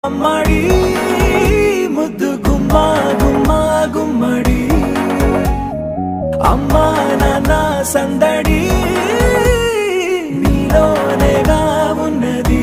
అమ్మడి ముద్దు గుమ్మా గుమ్మా గుమ్మడి అమ్మా నాన్న సందడి నీలోనేగా ఉన్నది.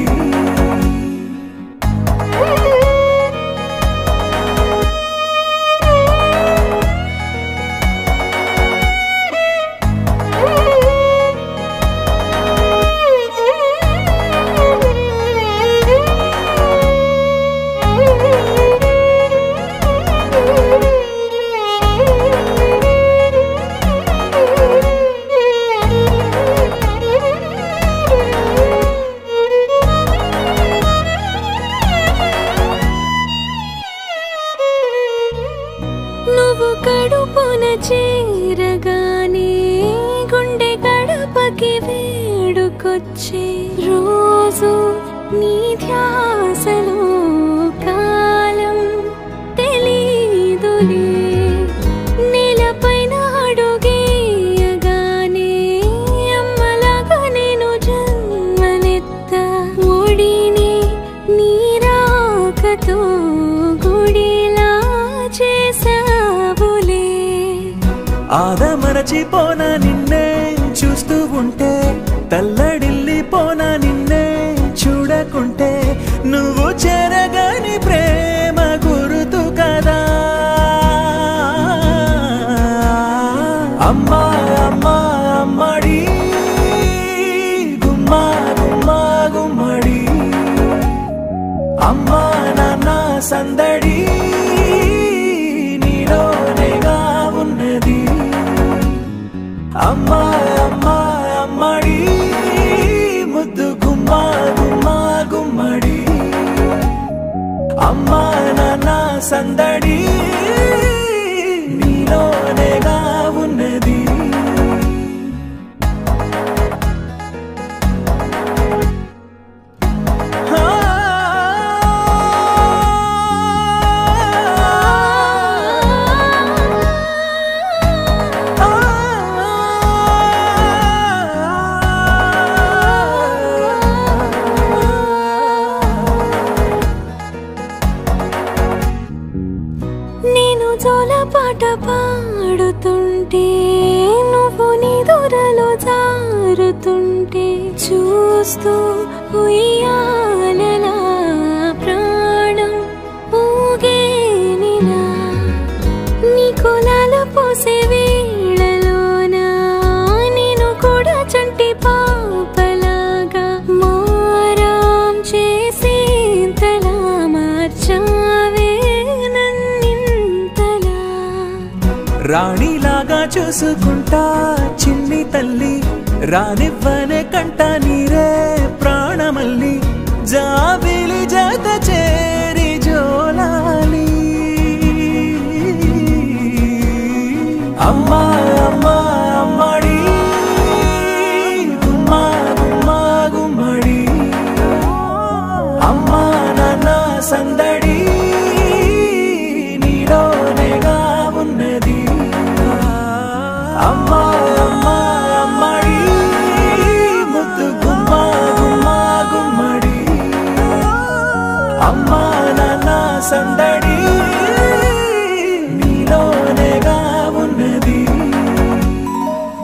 నువ్వు కడుపున చేరగానే గుండె గడపకి వేడుకొచ్చే రోజు నీ ధ్యాసలో కాలం తెలీదులే. నేలపైన అడుగేయగానే అమ్మలాగా నేను జన్మనెత్త ఒడిని నీ రాకతో గుడిలా చేసావులే. ఆదమరచిపోనా నిన్నే చూస్తూ ఉంటే, తల్లడిల్లిపోనా నిన్నే చూడకుంటే, నువ్వు చెరగని ప్రేమ గురుతు కదా. అమ్మా అమ్మా అమ్మడి గుమ్మా గుమ్మా గుమ్మడి అమ్మా నాన్న సందడి నీలోనేగా ఉన్నది. అమ్మా అమ్మా అమ్మడి ముద్దు గుమ్మా గుమ్మా గుమ్మడి అమ్మా నాన్న సందడి నీలోనేగా ఉన్నది. నేను జోలపాట పాడుతుంటే, నువ్వు నీ దూరలో జారుతుంటే, చూస్తూ ఉయ్యాలలా ప్రాణం ఊగేనిలా. నీ కులాల పోసే వేళలోనా నేను కూడా చంటి పాపలాగా మారాం చేసేంతలా మార్చావే. రాణిలాగా చూసుకుంటా చిన్ని తల్లి, రానివ్వనే కంట నీరే ప్రాణమల్లి, జాబిలి జత చేరి జోలాలి. అమ్మా అమ్మా అమ్మడి గుమ్మా గుమ్మా గుమ్మడి అమ్మా నాన్న సందడి నీలోనేగా ఉన్నది. అమ్మా అమ్మా అమ్మడి ముద్దు గుమ్మా గుమ్మా గుమ్మడి అమ్మా నాన్న సందడి